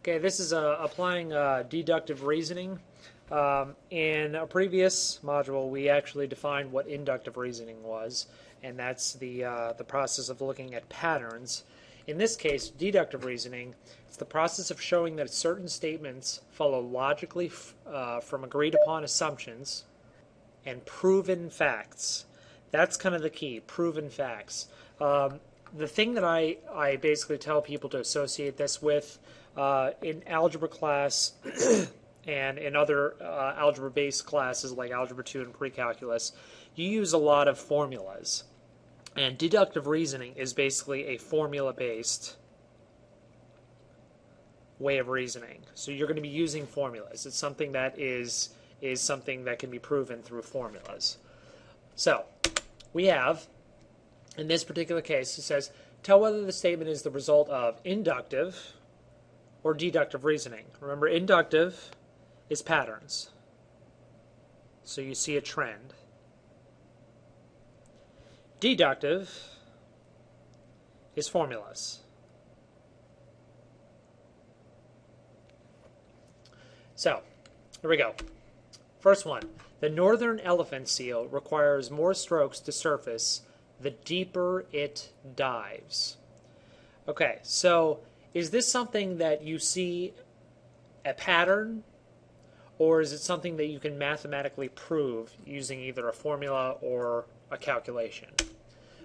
Okay, this is applying deductive reasoning. In a previous module, we actually defined what inductive reasoning was, and that's the process of looking at patterns. In this case, deductive reasoning, it's the process of showing that certain statements follow logically from agreed upon assumptions and proven facts. That's kind of the key, proven facts. The thing that I basically tell people to associate this with in algebra class and in other algebra-based classes like Algebra 2 and Pre-Calculus, you use a lot of formulas. And deductive reasoning is basically a formula-based way of reasoning. So you're going to be using formulas. It's something that is something that can be proven through formulas. So we have, in this particular case, it says, tell whether the statement is the result of inductive or deductive reasoning. Remember, inductive is patterns. So you see a trend. Deductive is formulas. So, here we go. First one. The northern elephant seal requires more strokes to surface the deeper it dives. Okay, so is this something that you see a pattern, or is it something that you can mathematically prove using either a formula or a calculation?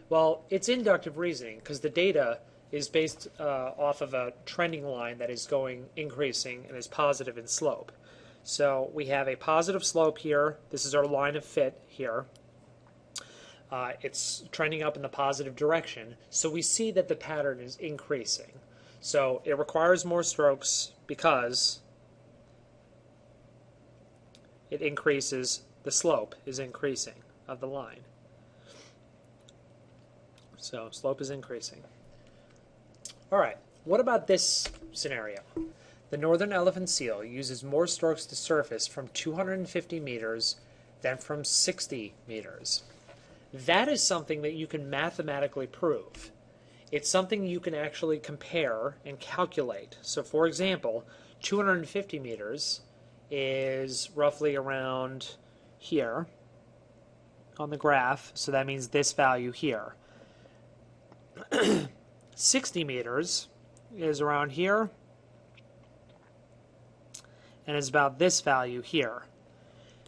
Well, it's inductive reasoning because the data is based off of a trending line that is increasing and is positive in slope. So we have a positive slope here. This is our line of fit here. It's trending up in the positive direction. So we see that the pattern is increasing. So it requires more strokes because it increases, the slope is increasing of the line. So slope is increasing. All right, what about this scenario? The northern elephant seal uses more strokes to surface from 250 meters than from 60 meters. That is something that you can mathematically prove. It's something you can actually compare and calculate. So for example, 250 meters is roughly around here on the graph, so that means this value here. 60 meters is around here and is about this value here.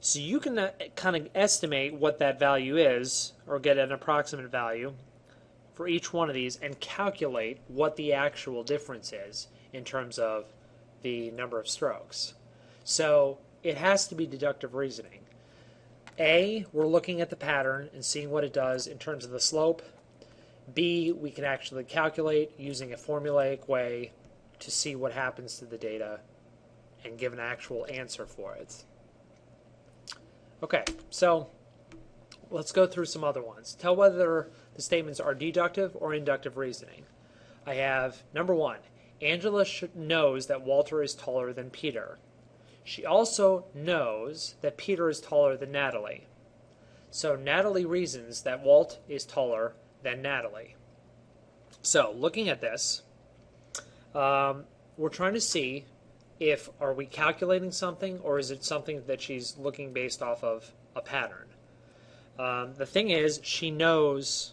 So you can kind of estimate what that value is, or get an approximate value for each one of these and calculate what the actual difference is in terms of the number of strokes. So it has to be deductive reasoning. A, we're looking at the pattern and seeing what it does in terms of the slope. B, we can actually calculate using a formulaic way to see what happens to the data and give an actual answer for it. Okay, so let's go through some other ones. Tell whether the statements are deductive or inductive reasoning. I have number one, Angela knows that Walter is taller than Peter. She also knows that Peter is taller than Natalie. So Natalie reasons that Walt is taller than Natalie. So looking at this, we're trying to see if are we calculating something or is it something that she's looking based off of a pattern. The thing is, she knows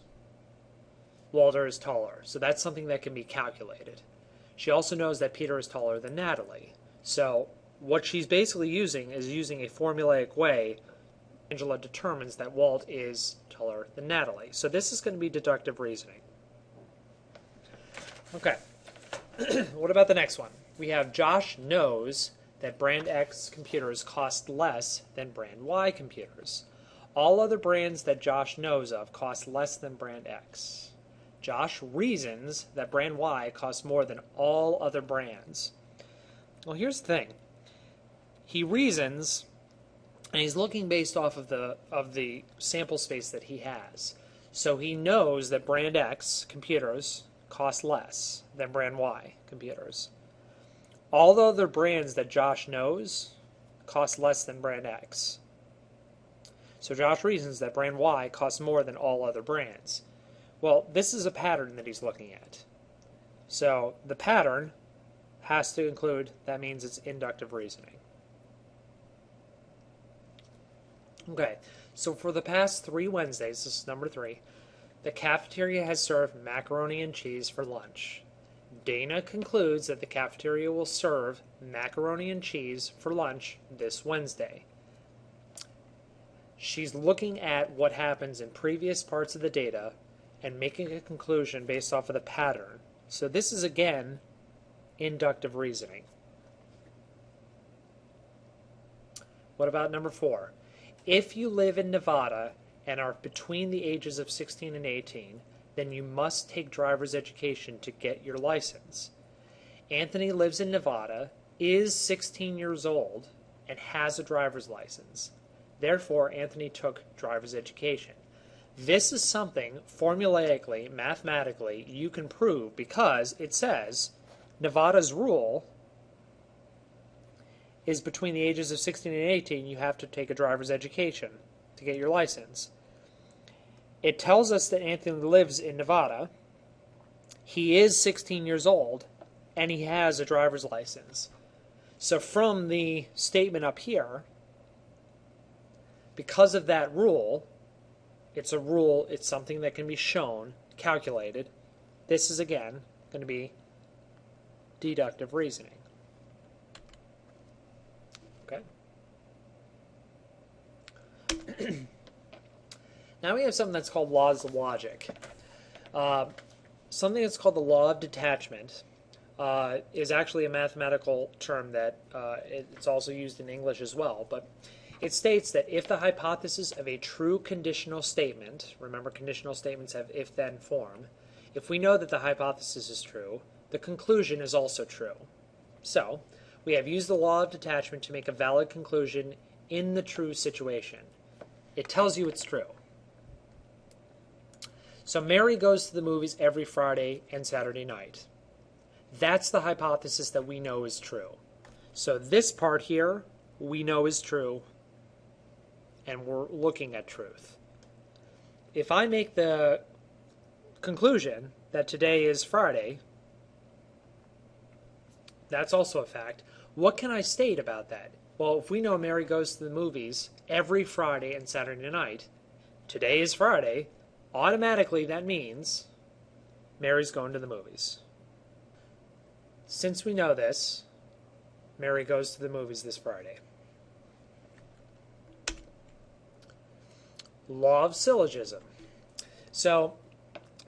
Walter is taller, so that's something that can be calculated. She also knows that Peter is taller than Natalie. So what she's basically using is using a formulaic way. Angela determines that Walt is taller than Natalie. So this is going to be deductive reasoning. Okay. What about the next one? We have Josh knows that brand X computers cost less than brand Y computers. All other brands that Josh knows of cost less than brand X. Josh reasons that brand Y costs more than all other brands. Well, here's the thing. He reasons, and he's looking based off of the sample space that he has. So he knows that brand X computers cost less than brand Y computers. All the other brands that Josh knows cost less than brand X. So Josh reasons that brand Y costs more than all other brands. Well, this is a pattern that he's looking at. So the pattern Has to include, that means it's inductive reasoning. Okay, so for the past 3 Wednesdays, this is number 3, the cafeteria has served macaroni and cheese for lunch. Dana concludes that the cafeteria will serve macaroni and cheese for lunch this Wednesday. She's looking at what happens in previous parts of the data and making a conclusion based off of the pattern. So this is, again, inductive reasoning. What about number 4? If you live in Nevada and are between the ages of 16 and 18, then you must take driver's education to get your license. Anthony lives in Nevada, is 16 years old, and has a driver's license. Therefore, Anthony took driver's education. This is something formulaically, mathematically, you can prove because it says Nevada's rule is between the ages of 16 and 18, you have to take a driver's education to get your license. It tells us that Anthony lives in Nevada, he is 16 years old, and he has a driver's license. So from the statement up here, because of that rule, it's something that can be shown, calculated. This is, again, going to be deductive reasoning. Okay? Now we have something that's called laws of logic. Something that's called the law of detachment is actually a mathematical term that it's also used in English as well, but it states that if the hypothesis of a true conditional statement, remember conditional statements have if-then form, if we know that the hypothesis is true, the conclusion is also true. So, we have used the law of detachment to make a valid conclusion in the true situation. It tells you it's true. So Mary goes to the movies every Friday and Saturday night. That's the hypothesis that we know is true. So this part here, we know is true, and we're looking at truth. If I make the conclusion that today is Friday, that's also a fact. What can I state about that? Well, if we know Mary goes to the movies every Friday and Saturday night, today is Friday, automatically that means Mary's going to the movies. Since we know this, Mary goes to the movies this Friday. Law of syllogism. So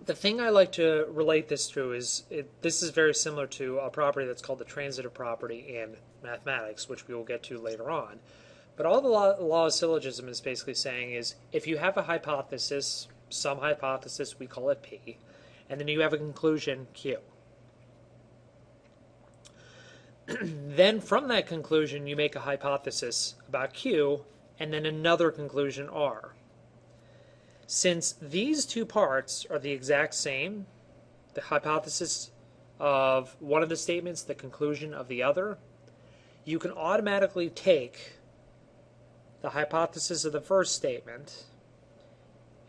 the thing I like to relate this to is, this is very similar to a property that's called the transitive property in mathematics, which we will get to later on. But all the law of syllogism is basically saying is, if you have a hypothesis, some hypothesis, we call it P, and then you have a conclusion, Q. Then from that conclusion, you make a hypothesis about Q, and then another conclusion, R. Since these two parts are the exact same, the hypothesis of one of the statements, the conclusion of the other, you can automatically take the hypothesis of the first statement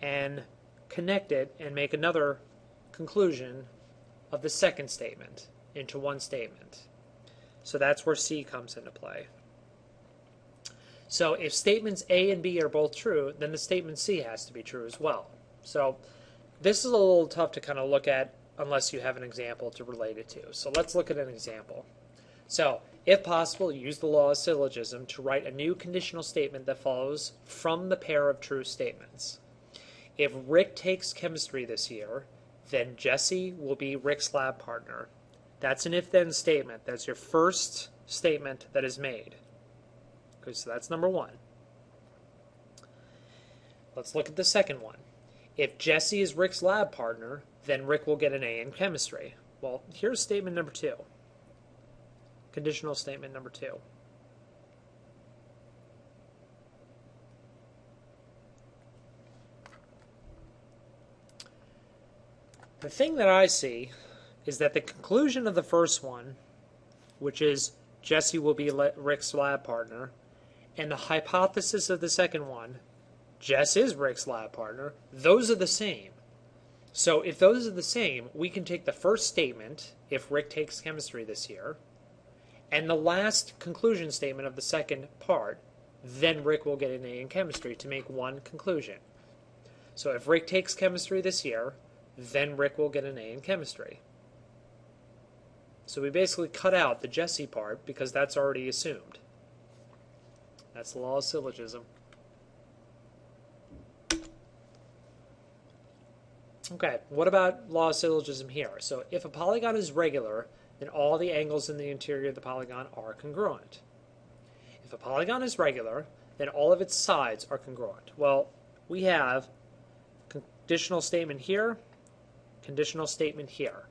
and connect it and make another conclusion of the second statement into one statement. So that's where C comes into play. So if statements A and B are both true, then the statement C has to be true as well. So this is a little tough to kind of look at unless you have an example to relate it to. So let's look at an example. So if possible, use the law of syllogism to write a new conditional statement that follows from the pair of true statements. If Rick takes chemistry this year, then Jesse will be Rick's lab partner. That's an if-then statement. That's your first statement that is made. Okay, so that's number 1. Let's look at the second one. If Jesse is Rick's lab partner, then Rick will get an A in chemistry. Well, here's statement number 2. Conditional statement number 2. The thing that I see is that the conclusion of the first one, which is Jesse will be Rick's lab partner, and the hypothesis of the second one, Jess is Rick's lab partner, those are the same. So if those are the same, we can take the first statement, if Rick takes chemistry this year, and the last conclusion statement of the second part, then Rick will get an A in chemistry to make one conclusion. So if Rick takes chemistry this year, then Rick will get an A in chemistry. So we basically cut out the Jesse part because that's already assumed. That's the law of syllogism. Okay, what about law of syllogism here? So if a polygon is regular, then all the angles in the interior of the polygon are congruent. If a polygon is regular, then all of its sides are congruent. Well, we have conditional statement here, conditional statement here.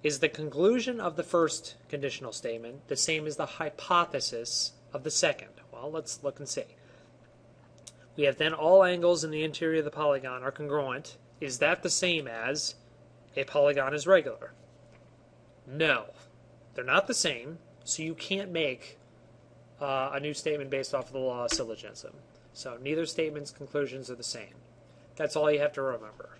Is the conclusion of the first conditional statement the same as the hypothesis of the second? Well, let's look and see. We have then all angles in the interior of the polygon are congruent. Is that the same as a polygon is regular? No, they're not the same, so you can't make a new statement based off of the law of syllogism. So neither statement's conclusions are the same. That's all you have to remember.